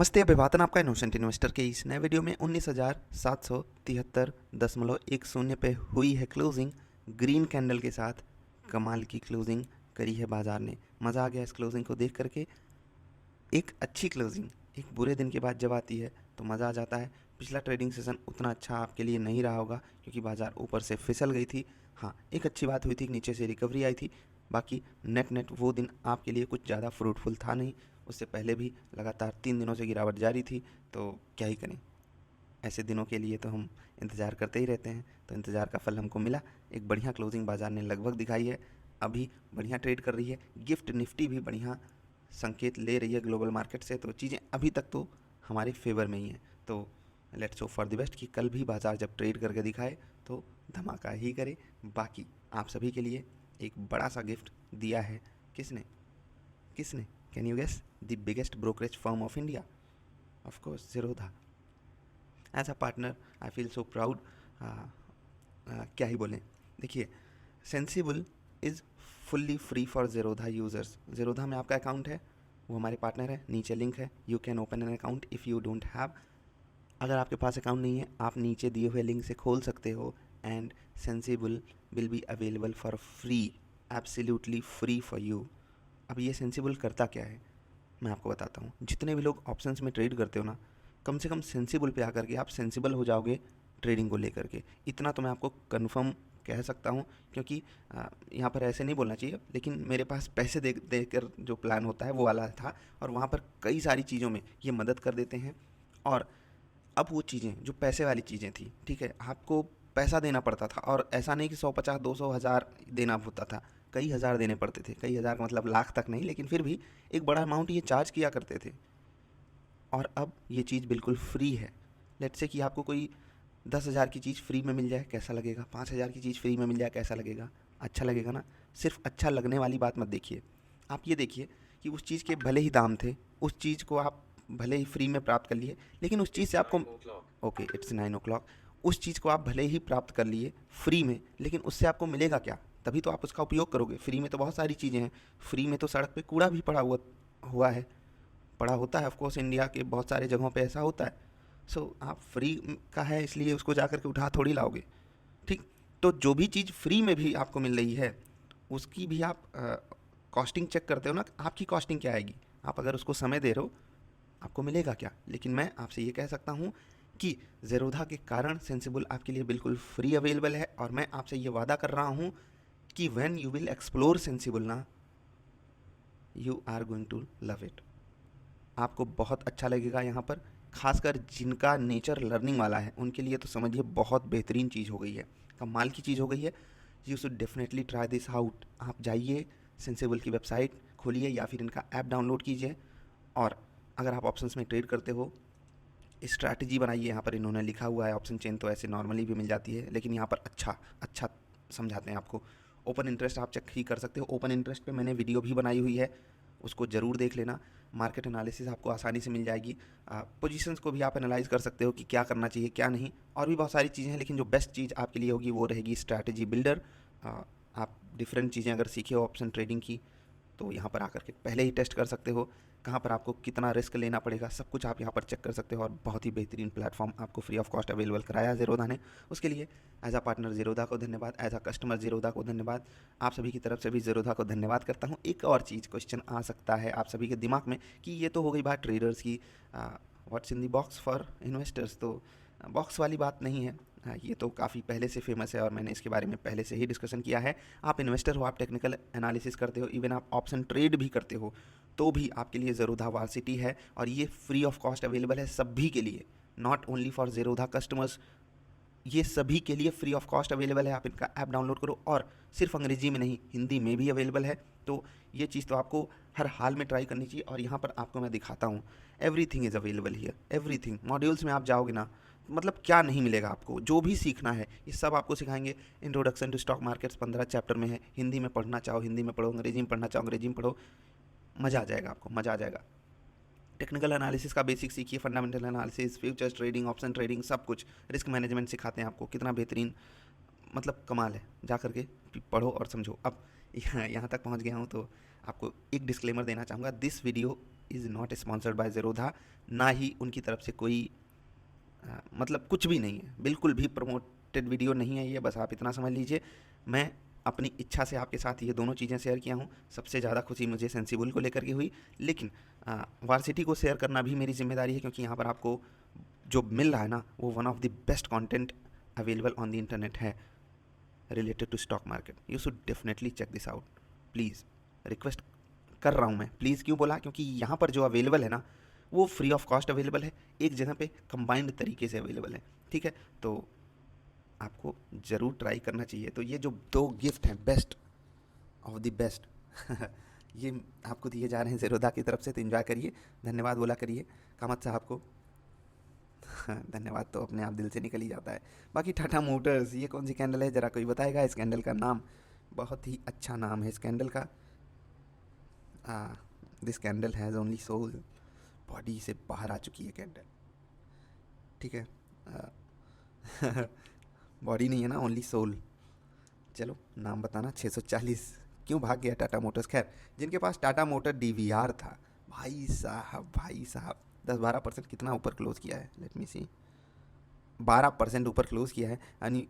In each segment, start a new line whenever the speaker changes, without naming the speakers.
नमस्ते, अभिवादन आपका इनोसेंट इन्वेस्टर के इस नए वीडियो में 19,773.10 पे हुई है क्लोजिंग। ग्रीन कैंडल के साथ कमाल की क्लोजिंग करी है बाजार ने। मज़ा आ गया इस क्लोजिंग को देख करके। एक अच्छी क्लोजिंग एक बुरे दिन के बाद जब आती है तो मज़ा आ जाता है। पिछला ट्रेडिंग सेशन उतना अच्छा आपके लिए नहीं रहा होगा क्योंकि बाज़ार ऊपर से फिसल गई थी। हाँ, एक अच्छी बात हुई थी कि नीचे से रिकवरी आई थी। बाकी नेट वो दिन आपके लिए कुछ ज़्यादा फ्रूटफुल था नहीं। उससे पहले भी लगातार 3 दिनों से गिरावट जारी थी, तो क्या ही करें। ऐसे दिनों के लिए तो हम इंतज़ार करते ही रहते हैं, तो इंतज़ार का फल हमको मिला। एक बढ़िया क्लोजिंग बाज़ार ने लगभग दिखाई है। अभी बढ़िया ट्रेड कर रही है। गिफ्ट निफ्टी भी बढ़िया संकेत ले रही है ग्लोबल मार्केट से, तो चीज़ें अभी तक तो हमारे फेवर में ही हैं। तो let's hope for the best कि कल भी बाज़ार जब ट्रेड करके दिखाए तो धमाका ही करे। बाकी आप सभी के लिए एक बड़ा सा गिफ्ट दिया है। किसने किसने can you guess? The biggest brokerage firm of India, of course Zerodha. As a partner I feel so proud. क्या ही बोलें। देखिए, Sensibull is fully free for Zerodha users. Zerodha में आपका अकाउंट है, वो हमारे पार्टनर है, नीचे लिंक है। You can open an account if you don't have. अगर आपके पास अकाउंट नहीं है, आप नीचे दिए हुए लिंक से खोल सकते हो। And sensible will be available for free, absolutely free for you. अब ये सेंसिबल करता क्या है, मैं आपको बताता हूँ। जितने भी लोग ऑप्शंस में ट्रेड करते हो ना, कम से कम सेंसिबल पे आकर के आप सेंसिबल हो जाओगे ट्रेडिंग को लेकर के। इतना तो मैं आपको कंफर्म कह सकता हूँ, क्योंकि यहाँ पर ऐसे नहीं बोलना चाहिए, लेकिन मेरे पास पैसे दे देकर जो प्लान होता है वो वाला था, और वहाँ पर कई सारी चीज़ों में ये मदद कर देते हैं। और अब वो चीज़ें जो पैसे वाली चीज़ें थी, ठीक है, आपको पैसा देना पड़ता था, और ऐसा नहीं कि 150, 200, 1000 देना होता था। कई हज़ार देने पड़ते थे। कई हज़ार का मतलब लाख तक नहीं, लेकिन फिर भी एक बड़ा अमाउंट ये चार्ज किया करते थे। और अब ये चीज़ बिल्कुल फ्री है। लेट्स से कि आपको कोई 10,000 की चीज़ फ्री में मिल जाए, कैसा लगेगा? 5,000 की चीज़ फ्री में मिल जाए, कैसा लगेगा? अच्छा लगेगा ना। सिर्फ अच्छा लगने वाली बात मत देखिए, आप ये देखिए कि उस चीज़ के भले ही दाम थे, उस चीज़ को आप भले ही फ्री में प्राप्त कर लिए, लेकिन उस चीज़ से आपको, ओके इट्स 9 o'clock, उस चीज़ को आप भले ही प्राप्त कर लिए फ्री में, लेकिन उससे आपको मिलेगा क्या? तभी तो आप उसका उपयोग करोगे। फ्री में तो बहुत सारी चीज़ें हैं। फ्री में तो सड़क पे कूड़ा भी पड़ा हुआ हुआ है, पड़ा होता है। ऑफकोर्स इंडिया के बहुत सारे जगहों पे ऐसा होता है। सो आप फ्री का है इसलिए उसको जा कर के उठा थोड़ी लाओगे, ठीक? तो जो भी चीज़ फ्री में भी आपको मिल रही है, उसकी भी आप कॉस्टिंग चेक करते हो ना, आपकी कॉस्टिंग क्या आएगी। आप अगर उसको समय दे रहे हो, आपको मिलेगा क्या? लेकिन मैं आपसे ये कह सकता हूँ कि ज़ेरोधा के कारण सेंसिबल आपके लिए बिल्कुल फ्री अवेलेबल है। और मैं आपसे ये वादा कर रहा हूँ कि when you will explore Sensibull ना, you are going to love it. आपको बहुत अच्छा लगेगा यहाँ पर। खासकर जिनका नेचर लर्निंग वाला है, उनके लिए तो समझिए बहुत बेहतरीन चीज़ हो गई है, कमाल की चीज़ हो गई है। You should definitely try this out. आप जाइए, सेंसिबल की वेबसाइट खोलिए या फिर इनका ऐप डाउनलोड कीजिए। और अगर आप ऑप्शंस में ट्रेड करते हो, स्ट्रैटेजी बनाइए। यहाँ पर इन्होंने लिखा हुआ है, ऑप्शन चेन तो ऐसे नॉर्मली भी मिल जाती है, लेकिन यहाँ पर अच्छा अच्छा समझाते हैं आपको। ओपन इंटरेस्ट आप चेक ही कर सकते हो। ओपन इंटरेस्ट पे मैंने वीडियो भी बनाई हुई है, उसको ज़रूर देख लेना। मार्केट एनालिसिस आपको आसानी से मिल जाएगी। पोजीशंस को भी आप एनालाइज कर सकते हो कि क्या करना चाहिए क्या नहीं, और भी बहुत सारी चीज़ें हैं। लेकिन जो बेस्ट चीज़ आपके लिए होगी वो रहेगी स्ट्रैटेजी बिल्डर। आप डिफरेंट चीज़ें अगर सीखे हो ऑप्शन ट्रेडिंग की, तो यहाँ पर आकर के पहले ही टेस्ट कर सकते हो कहाँ पर आपको कितना रिस्क लेना पड़ेगा। सब कुछ आप यहाँ पर चेक कर सकते हो, और बहुत ही बेहतरीन प्लेटफॉर्म आपको फ्री ऑफ कॉस्ट अवेलेबल कराया ज़ीरोधा ने। उसके लिए एज अ पार्टनर ज़ीरोधा को धन्यवाद, एज अ कस्टमर ज़ीरोधा को धन्यवाद। आप सभी की तरफ से भी ज़ीरोधा को धन्यवाद करता हूँ। एक और चीज़ क्वेश्चन आ सकता है आप सभी के दिमाग में कि ये तो हो गई बात ट्रेडर्स की, what's in the box for investors. तो बॉक्स वाली बात नहीं है। ये तो काफ़ी पहले से फेमस है, और मैंने इसके बारे में पहले से ही डिस्कशन किया है। आप इन्वेस्टर हो, आप टेक्निकल एनालिसिस करते हो, इवन आप ऑप्शन ट्रेड भी करते हो, तो भी आपके लिए ज़ेरोधा वार्सिटी है। और ये फ्री ऑफ कॉस्ट अवेलेबल है सभी के लिए, not only for Zerodha customers. ये सभी के लिए फ्री ऑफ कॉस्ट अवेलेबल है। आप इनका ऐप डाउनलोड करो, और सिर्फ अंग्रेजी में नहीं, हिंदी में भी अवेलेबल है। तो ये चीज़ तो आपको हर हाल में ट्राई करनी चाहिए। और यहाँ पर आपको मैं दिखाता हूँ, everything is available here, everything. Modules में आप जाओगे ना, मतलब क्या नहीं मिलेगा आपको। जो भी सीखना है ये सब आपको सिखाएंगे। Introduction to stock markets 15 chapter में है। हिंदी में पढ़ना चाहो हिंदी में पढ़ो, अंग्रेजी में पढ़ना चाहो अंग्रेजी में पढ़ो। मज़ा आ जाएगा आपको, मज़ा आ जाएगा। टेक्निकल एनालिसिस का बेसिक सीखिए, fundamental analysis, futures trading, option trading, सब कुछ। रिस्क मैनेजमेंट सिखाते हैं आपको, कितना बेहतरीन, मतलब कमाल है। जा करके पढ़ो और समझो। अब यहाँ तक पहुँच गया हूँ तो आपको एक डिस्क्लेमर देना चाहूँगा। This video is not sponsored by Zerodha, ना ही उनकी तरफ से कोई मतलब कुछ भी नहीं है, बिल्कुल भी प्रमोटेड वीडियो नहीं है ये, बस आप इतना समझ लीजिए। मैं अपनी इच्छा से आपके साथ ये दोनों चीज़ें शेयर किया हूँ। सबसे ज़्यादा खुशी मुझे सेंसिबल को लेकर के हुई, लेकिन वार्सिटी को शेयर करना भी मेरी जिम्मेदारी है, क्योंकि यहाँ पर आपको जो मिल रहा है ना, वो one of the best content available on the internet है related to stock market. You should definitely check this out please. Request कर रहा हूँ मैं, प्लीज़ क्यों बोला, क्योंकि यहाँ पर जो अवेलेबल है ना, वो फ्री ऑफ कॉस्ट अवेलेबल है, एक जगह पे कंबाइंड तरीके से अवेलेबल है, ठीक है। तो आपको ज़रूर ट्राई करना चाहिए। तो ये जो दो गिफ्ट हैं बेस्ट ऑफ द बेस्ट ये आपको दिए जा रहे हैं ज़ेरोधा की तरफ से, तो इन्जॉय करिए, धन्यवाद बोला करिए कामत साहब को। धन्यवाद तो अपने आप दिल से निकल ही जाता है। बाकी टाटा मोटर्स, ये कौन सी कैंडल है, ज़रा कोई बताएगा इस कैंडल का नाम? बहुत ही अच्छा नाम है इस कैंडल का। This candle has only soul, body से बाहर आ चुकी है कैंडल, ठीक है। बॉडी नहीं है ना, ओनली सोल। चलो नाम बताना, 640 क्यों भाग गया टाटा मोटर्स। खैर, जिनके पास टाटा मोटर डीवीआर था, भाई साहब 10-12% कितना ऊपर क्लोज किया है, लेट मी सी, 12% ऊपर क्लोज किया है। यानी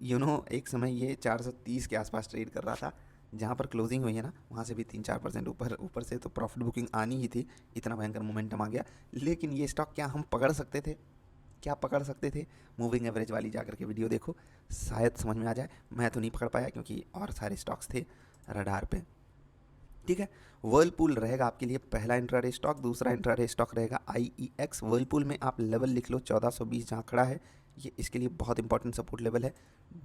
एक समय ये 430 के आसपास ट्रेड कर रहा था, जहाँ पर क्लोजिंग हुई है ना, वहाँ से भी 3-4% ऊपर से तो प्रॉफिट बुकिंग आनी ही थी, इतना भयंकर मोमेंटम आ गया। लेकिन ये स्टॉक क्या हम पकड़ सकते थे? क्या पकड़ सकते थे? मूविंग एवरेज वाली जाकर के वीडियो देखो, शायद समझ में आ जाए। मैं तो नहीं पकड़ पाया क्योंकि और सारे स्टॉक्स थे रडार पे, ठीक है। वर्लपूल रहेगा आपके लिए पहला इंट्राडे स्टॉक। दूसरा इंट्राडे स्टॉक रहेगा IEX। वर्लपूल में आप लेवल लिख लो 1420 जहाँ खड़ा है, ये इसके लिए बहुत इंपॉर्टेंट सपोर्ट लेवल है।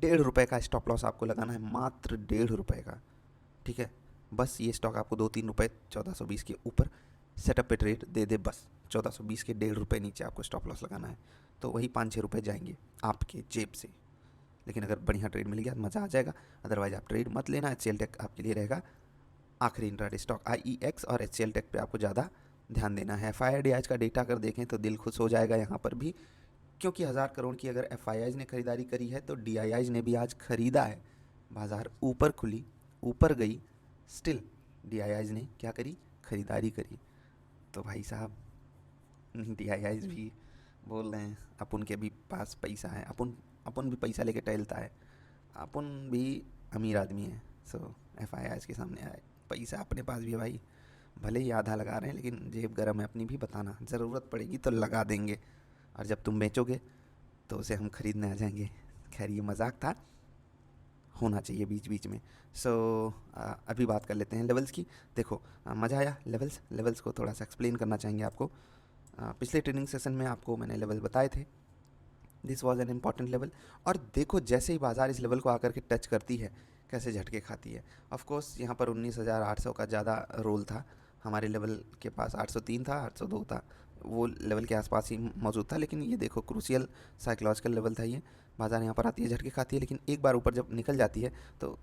₹1.5 का स्टॉप लॉस आपको लगाना है, मात्र ₹1.5 का, ठीक है। बस ये स्टॉक आपको 2-3 रुपये 1420 के ऊपर सेटअप पे ट्रेड दे दे, बस 1420 के ₹1.5 नीचे आपको स्टॉप लॉस लगाना है, तो वही 5-6 रुपये जाएंगे आपके जेब से। लेकिन अगर बढ़िया ट्रेड मिल गया तो मज़ा आ जाएगा, अदरवाइज आप ट्रेड मत लेना। HCL टेक आपके लिए रहेगा आखिरी इंट्राडे स्टॉक। IEX और HCL टेक पे आपको ज़्यादा ध्यान देना है। FII का डेटा अगर देखें तो दिल खुश हो जाएगा यहाँ पर भी, क्योंकि 1000 करोड़ की अगर FII ने खरीदारी करी है तो DII ने भी आज खरीदा है। बाजार ऊपर खुली, ऊपर गई, स्टिल DII ने क्या करी? खरीदारी करी। तो भाई साहब DII भी बोल रहे हैं अपन के भी पास पैसा है, अपन भी पैसा लेके टहलता है, अपन भी अमीर आदमी है। सो FII के सामने आए, पैसा अपने पास भी है भाई, भले ही आधा लगा रहे हैं लेकिन जेब गर्म है अपनी भी, बताना ज़रूरत पड़ेगी तो लगा देंगे, और जब तुम बेचोगे तो उसे हम खरीदने आ जाएंगे। खैर ये मजाक था, होना चाहिए बीच बीच में। सो अभी बात कर लेते हैं लेवल्स की। देखो मज़ा आया लेवल्स को थोड़ा सा एक्सप्लेन करना चाहेंगे आपको। पिछले ट्रेनिंग सेशन में आपको मैंने लेवल बताए थे, this was an important level. और देखो जैसे ही बाज़ार इस लेवल को आकर के टच करती है, कैसे झटके खाती है। ऑफ कोर्स यहाँ पर 19,800 का ज़्यादा रोल था, हमारे लेवल के पास 803 था, 802 था, वो लेवल के आसपास ही मौजूद था। लेकिन ये देखो क्रूशियल साइकोलॉजिकल लेवल था ये। बाज़ार यहाँ पर आती है, झटके खाती है, लेकिन एक बार ऊपर जब निकल जाती है तो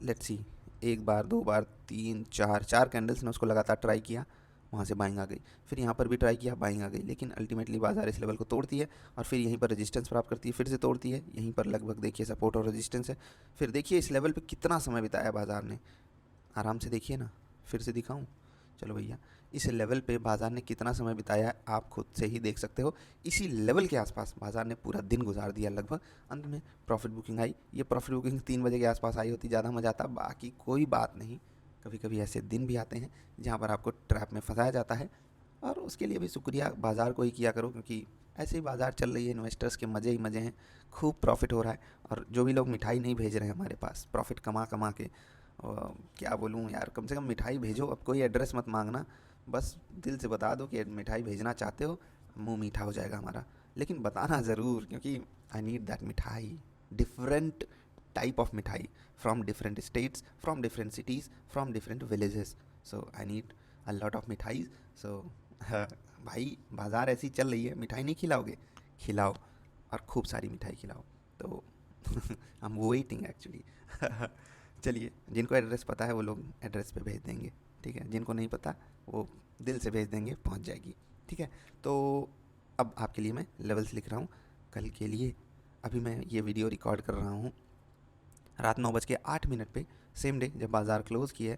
लेट्स सी, एक बार, दो बार, तीन, चार कैंडल्स ने उसको लगातार ट्राई किया, वहाँ से बाइंग आ गई। फिर यहाँ पर भी ट्राई किया, बाइंग आ गई। लेकिन अल्टीमेटली बाजार इस लेवल को तोड़ती है और फिर यहीं पर रेजिस्टेंस प्राप्त करती है, फिर से तोड़ती है, यहीं पर लगभग देखिए सपोर्ट और रेजिस्टेंस है। फिर देखिए इस लेवल पे कितना समय बिताया बाजार ने, आराम से देखिए ना, फिर से दिखाऊं? चलो भैया, इस लेवल पे बाजार ने कितना समय बिताया है आप खुद से ही देख सकते हो। इसी लेवल के आसपास बाजार ने पूरा दिन गुजार दिया लगभग। अंत में प्रॉफिट बुकिंग आई। ये प्रॉफिट बुकिंग 3 बजे के आसपास आई होती ज़्यादा मज़ा आता, बाकी कोई बात नहीं। कभी कभी ऐसे दिन भी आते हैं जहाँ पर आपको ट्रैप में फंसाया जाता है, और उसके लिए भी शुक्रिया बाज़ार को ही किया करो, क्योंकि ऐसे ही बाज़ार चल रही है, इन्वेस्टर्स के मज़े ही मज़े हैं, खूब प्रॉफिट हो रहा है। और जो भी लोग मिठाई नहीं भेज रहे हैं हमारे पास प्रॉफिट कमा कमा के, क्या बोलूँ यार, कम से कम मिठाई भेजो। अब कोई एड्रेस मत मांगना, बस दिल से बता दो कि मिठाई भेजना चाहते हो, मुंह मीठा हो जाएगा हमारा। लेकिन बताना ज़रूर, क्योंकि आई नीड दैट मिठाई, डिफरेंट टाइप ऑफ मिठाई, from different states, from different cities, from different villages. So I need a lot of मिठाई। सो भाई बाज़ार ऐसी चल रही है, मिठाई नहीं खिलाओगे? खिलाओ, और खूब सारी मिठाई खिलाओ। तो आई एम वेटिंग एक्चुअली। चलिए, जिनको एड्रेस पता है वो लोग एड्रेस पे भेज देंगे, ठीक है। जिनको नहीं पता वो दिल से भेज देंगे, पहुंच जाएगी, ठीक है। तो अब आपके लिए मैं लेवल्स लिख रहा हूँ कल के लिए। अभी मैं ये वीडियो रिकॉर्ड कर रहा हूँ रात 9:08 पे, सेम डे जब बाज़ार क्लोज़ की है।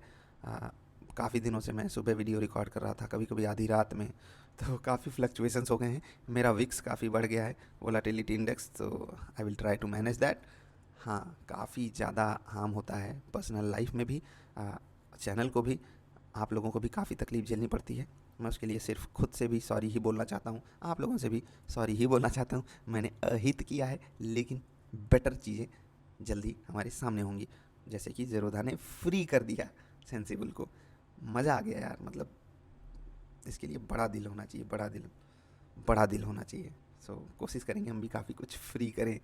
काफ़ी दिनों से मैं सुबह वीडियो रिकॉर्ड कर रहा था, कभी कभी आधी रात में, तो काफ़ी फ्लक्चुएशंस हो गए हैं। मेरा विक्स काफ़ी बढ़ गया है, वोलाटिलिटी इंडेक्स, तो I will try to manage that. हाँ, काफ़ी ज़्यादा हार्म होता है पर्सनल लाइफ में भी, चैनल को भी, आप लोगों को भी काफ़ी तकलीफ झेलनी पड़ती है। मैं उसके लिए सिर्फ खुद से भी सॉरी ही बोलना चाहता हूँ, आप लोगों से भी सॉरी ही बोलना चाहता हूँ। मैंने अहित किया है, लेकिन बेटर चीज़ें जल्दी हमारे सामने होंगी। जैसे कि ज़ेरोधा ने फ्री कर दिया सेंसिबल को, मज़ा आ गया यार। मतलब इसके लिए बड़ा दिल होना चाहिए, बड़ा दिल होना चाहिए। सो कोशिश करेंगे हम भी काफ़ी कुछ फ्री करें।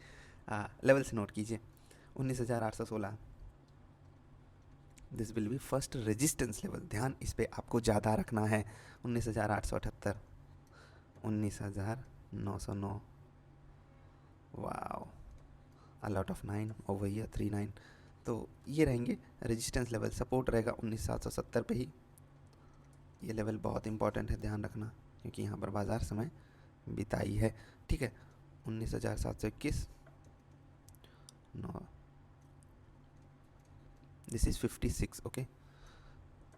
लेवल से नोट कीजिए, 19,816, this will B first resistance level. ध्यान इस पर आपको ज़्यादा रखना है। 19,878, 19,909, wow, a lot of 9 over here, 39। तो ये रहेंगे रेजिस्टेंस लेवल। सपोर्ट रहेगा 19,770 पे ही। ये लेवल बहुत इंपॉर्टेंट है, ध्यान रखना, क्योंकि यहाँ पर बाजार समय बिताई है। ठीक है, 19,721, no, this is 56, okay,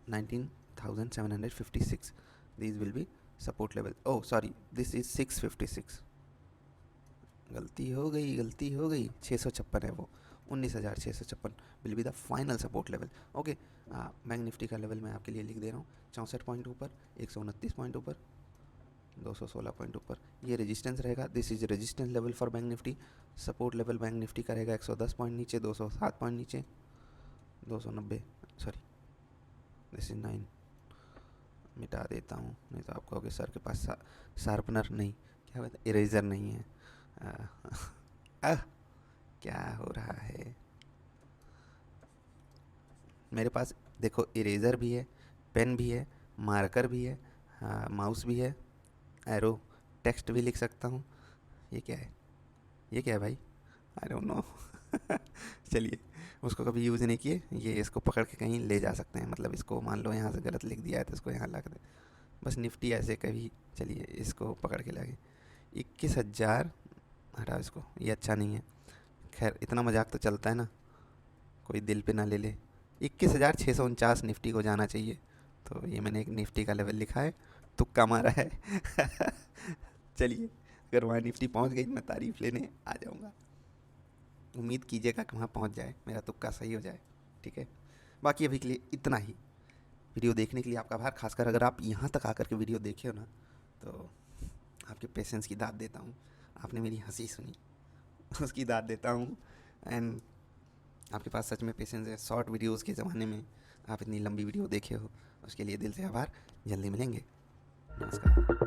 19,756, this will be support level. Oh sorry, this is 656, गलती हो गई, 656 है वो, 19,656 will be the final support level. Okay, bank nifty का लेवल मैं आपके लिए लिख दे रहा हूँ, 64 पॉइंट ऊपर, 129 पॉइंट ऊपर, 216 पॉइंट ऊपर ये रेजिस्टेंस रहेगा। This is resistance level for bank Nifty. Support level bank nifty का रहेगा 110 पॉइंट नीचे, 207 पॉइंट नीचे, 290, सॉरी दिस इज 9, मिटा देता हूँ, नहीं तो आप कहोगे सर के पास शार्पनर नहीं, क्या कहते हैं, इरेजर नहीं है। क्या हो रहा है, मेरे पास देखो इरेज़र भी है, पेन भी है, मार्कर भी है, माउस भी है, एरो, टेक्स्ट भी लिख सकता हूँ। ये क्या है, ये क्या है भाई, आई डोंट नो। चलिए, उसको कभी यूज़ नहीं किए, ये इसको पकड़ के कहीं ले जा सकते हैं। मतलब इसको मान लो यहाँ से गलत लिख दिया है तो इसको यहाँ ला दे, बस निफ्टी ऐसे कभी। चलिए इसको पकड़ के लागे, 21,000, हटाओ इसको, ये अच्छा नहीं है। खैर इतना मजाक तो चलता है ना, कोई दिल पे ना ले ले। 21,649 निफ्टी को जाना चाहिए, तो ये मैंने एक निफ्टी का लेवल लिखा है, तुक्का मारा है। चलिए, अगर वहाँ निफ्टी पहुँच गई मैं तारीफ़ लेने आ जाऊँगा। उम्मीद कीजिएगा कि वहाँ पहुँच जाए, मेरा तुक्का सही हो जाए। ठीक है, बाकी अभी के लिए इतना ही। वीडियो देखने के लिए आपका आभार, खासकर अगर आप यहाँ तक आकर के वीडियो देखे हो ना, तो आपके पेशेंस की दाद देता हूँ। आपने मेरी हंसी सुनी, उसकी दाद देता हूँ। एंड आपके पास सच में पेशेंस है, शॉर्ट वीडियोस के ज़माने में आप इतनी लंबी वीडियो देखे हो, उसके लिए दिल से आभार। जल्दी मिलेंगे, नमस्कार।